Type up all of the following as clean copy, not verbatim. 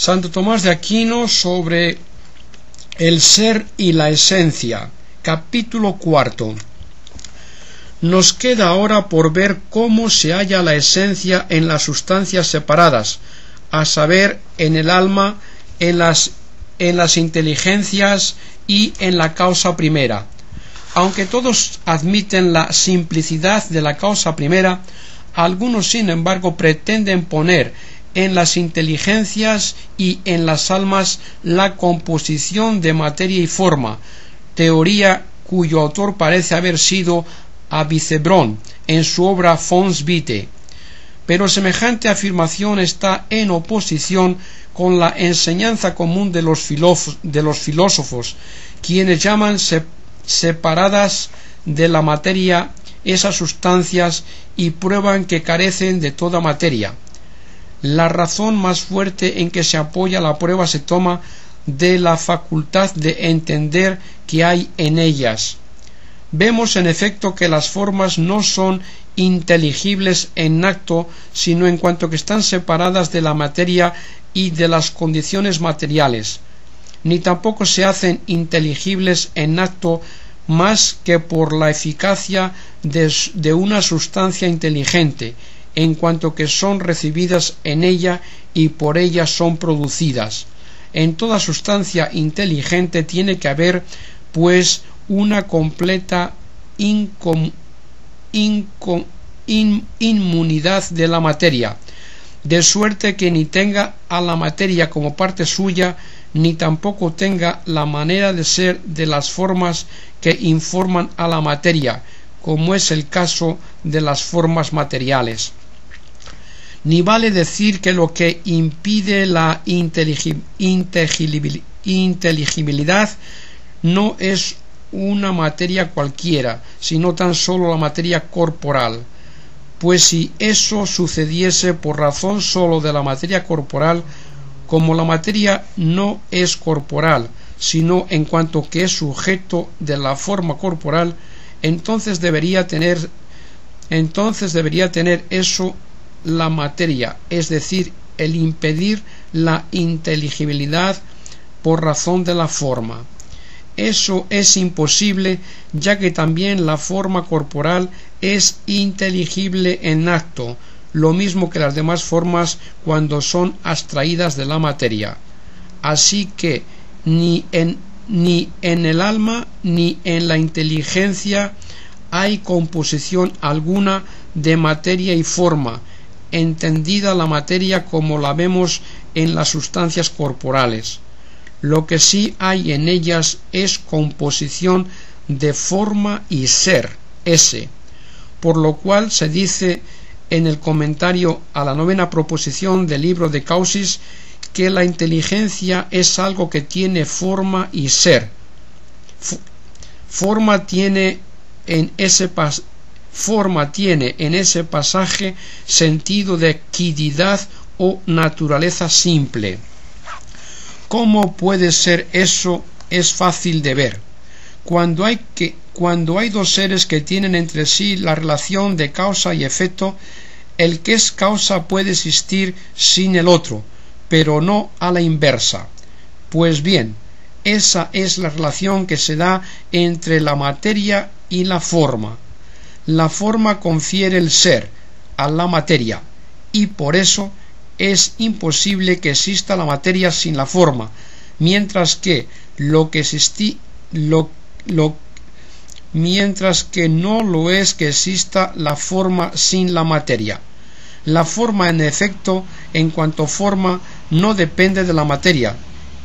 Santo Tomás de Aquino sobre el ser y la esencia, capítulo 4. Nos queda ahora por ver cómo se halla la esencia en las sustancias separadas, a saber, en el alma, en las inteligencias y en la causa primera. Aunque todos admiten la simplicidad de la causa primera, algunos sin embargo pretenden poner en las inteligencias y en las almas la composición de materia y forma, teoría cuyo autor parece haber sido Avicebron en su obra Fons Vitae. Pero semejante afirmación está en oposición con la enseñanza común de los filósofos, quienes llaman separadas de la materia esas sustancias y prueban que carecen de toda materia. La razón más fuerte en que se apoya la prueba se toma de la facultad de entender que hay en ellas. Vemos en efecto que las formas no son inteligibles en acto, sino en cuanto que están separadas de la materia y de las condiciones materiales, ni tampoco se hacen inteligibles en acto más que por la eficacia de una sustancia inteligente, en cuanto que son recibidas en ella y por ella son producidas. En toda sustancia inteligente tiene que haber, pues, una completa inmunidad de la materia, de suerte que ni tenga a la materia como parte suya, ni tampoco tenga la manera de ser de las formas que informan a la materia, como es el caso de las formas materiales. Ni vale decir que lo que impide la inteligibilidad no es una materia cualquiera, sino tan solo la materia corporal, pues si eso sucediese por razón solo de la materia corporal, como la materia no es corporal, sino en cuanto que es sujeto de la forma corporal, entonces debería tener eso la materia, es decir, el impedir la inteligibilidad por razón de la forma. Eso es imposible, ya que también la forma corporal es inteligible en acto, lo mismo que las demás formas cuando son abstraídas de la materia. Así que ni en el alma ni en la inteligencia hay composición alguna de materia y forma, entendida la materia como la vemos en las sustancias corporales. Lo que sí hay en ellas es composición de forma y ser, ese, por lo cual se dice en el comentario a la 9ª proposición del libro de Causis que la inteligencia es algo que tiene forma y ser. Forma tiene en ese pasaje sentido de quididad o naturaleza simple. ¿Cómo puede ser eso? Es fácil de ver. Cuando hay dos seres que tienen entre sí la relación de causa y efecto, el que es causa puede existir sin el otro, pero no a la inversa. Pues bien, esa es la relación que se da entre la materia y la forma. La forma confiere el ser a la materia, y por eso es imposible que exista la materia sin la forma, mientras que no lo es que exista la forma sin la materia. La forma, en efecto, en cuanto forma, no depende de la materia,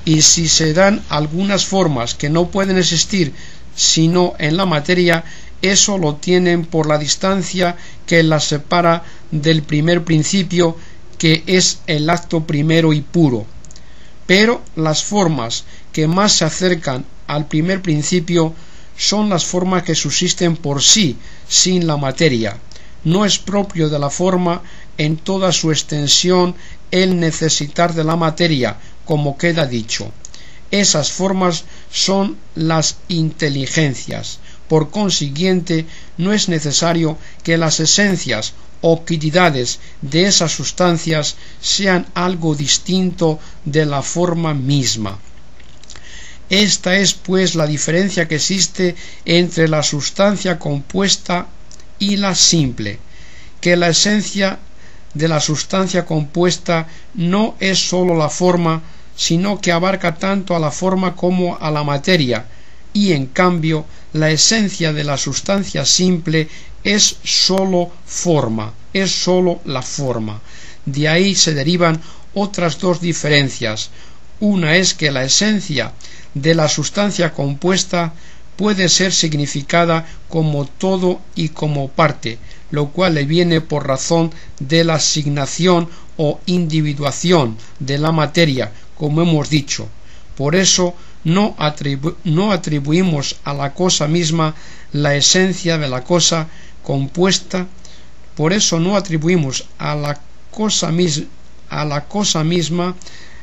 y si se dan algunas formas que no pueden existir sino en la materia, eso lo tienen por la distancia que las separa del primer principio, que es el acto primero y puro. Pero las formas que más se acercan al primer principio son las formas que subsisten por sí, sin la materia. No es propio de la forma en toda su extensión el necesitar de la materia, como queda dicho. Esas formas son las inteligencias. Por consiguiente, no es necesario que las esencias o quididades de esas sustancias sean algo distinto de la forma misma. Esta es pues la diferencia que existe entre la sustancia compuesta y la simple, que la esencia de la sustancia compuesta no es sólo la forma, sino que abarca tanto a la forma como a la materia, y en cambio la esencia de la sustancia simple es sólo forma, es sólo la forma. De ahí se derivan otras dos diferencias. Una es que la esencia de la sustancia compuesta puede ser significada como todo y como parte, lo cual le viene por razón de la asignación o individuación de la materia, como hemos dicho. Por eso no atribuimos a la cosa misma la esencia de la cosa compuesta. Por eso no atribuimos a la cosa misma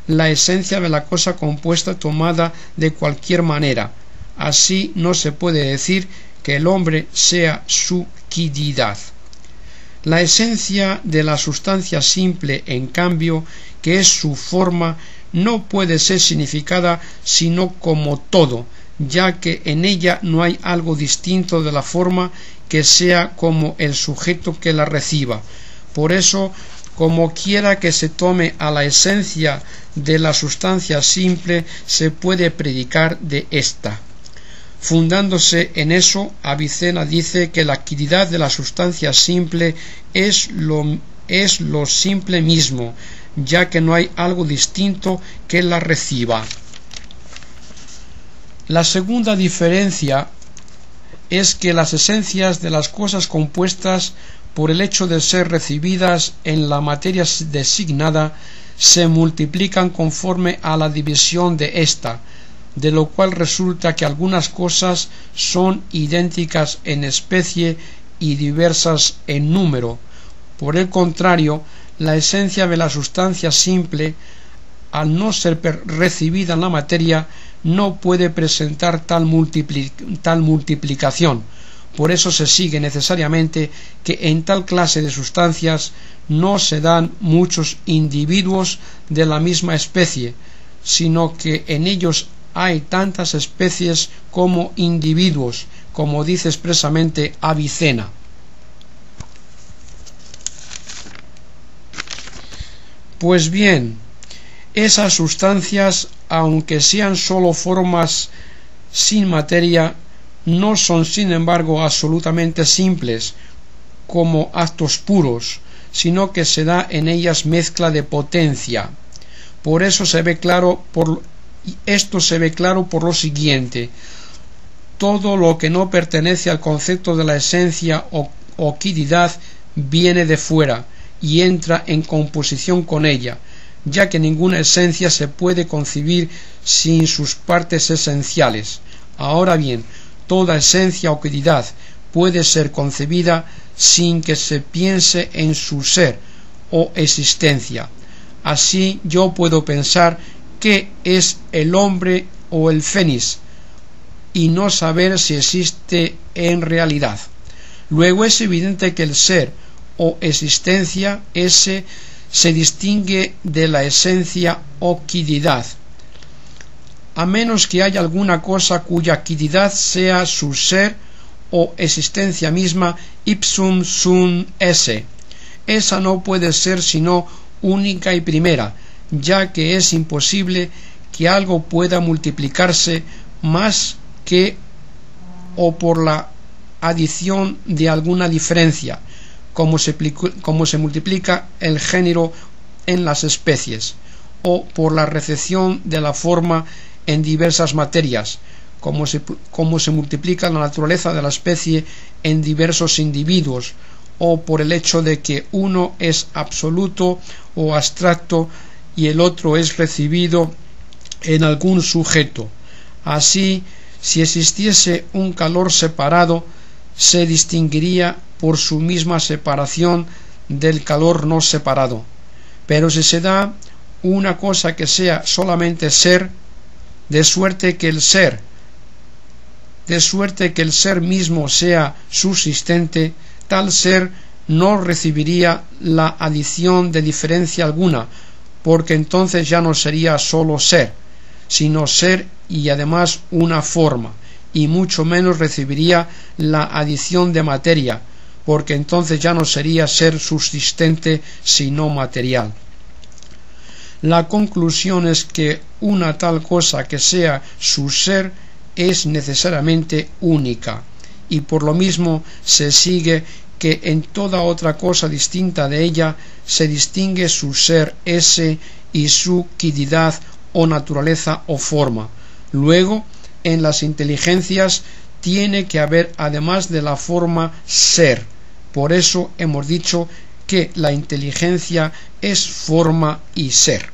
la esencia de la cosa compuesta tomada de cualquier manera. Así no se puede decir que el hombre sea su quididad. La esencia de la sustancia simple, en cambio, que es su forma, no puede ser significada sino como todo, ya que en ella no hay algo distinto de la forma que sea como el sujeto que la reciba. Por eso, como quiera que se tome a la esencia de la sustancia simple, se puede predicar de ésta. Fundándose en eso, Avicena dice que la quididad de la sustancia simple es lo simple mismo, ya que no hay algo distinto que la reciba. La segunda diferencia es que las esencias de las cosas compuestas, por el hecho de ser recibidas en la materia designada, se multiplican conforme a la división de ésta, de lo cual resulta que algunas cosas son idénticas en especie y diversas en número. Por el contrario, la esencia de la sustancia simple, al no ser recibida en la materia, no puede presentar tal multiplicación. Por eso se sigue necesariamente que en tal clase de sustancias no se dan muchos individuos de la misma especie, sino que en ellos hay tantas especies como individuos, como dice expresamente Avicena. Pues bien, esas sustancias, aunque sean sólo formas sin materia, no son sin embargo absolutamente simples, como actos puros, sino que se da en ellas mezcla de potencia. Por eso esto se ve claro por lo siguiente: todo lo que no pertenece al concepto de la esencia o quididad viene de fuera y entra en composición con ella, ya que ninguna esencia se puede concebir sin sus partes esenciales. Ahora bien, toda esencia o quididad puede ser concebida sin que se piense en su ser o existencia. Así yo puedo pensar qué es el hombre o el fénix y no saber si existe en realidad. Luego es evidente que el ser o existencia ese se distingue de la esencia o quididad, a menos que haya alguna cosa cuya quididad sea su ser o existencia misma ipsum sunt esse. Esa no puede ser sino única y primera, ya que es imposible que algo pueda multiplicarse más que o por la adición de alguna diferencia, como se multiplica el género en las especies, o por la recepción de la forma en diversas materias, como se multiplica la naturaleza de la especie en diversos individuos, o por el hecho de que uno es absoluto o abstracto y el otro es recibido en algún sujeto. Así, si existiese un calor separado, se distinguiría por su misma separación del calor no separado. Pero si se da una cosa que sea solamente ser, de suerte que el ser mismo sea subsistente, tal ser no recibiría la adición de diferencia alguna, porque entonces ya no sería solo ser, sino ser y además una forma, y mucho menos recibiría la adición de materia, porque entonces ya no sería ser subsistente sino material. La conclusión es que una tal cosa que sea su ser es necesariamente única, y por lo mismo se sigue que en toda otra cosa distinta de ella se distingue su ser ese y su quiddidad o naturaleza o forma. Luego, en las inteligencias tiene que haber además de la forma ser. Por eso hemos dicho que la inteligencia es forma y ser.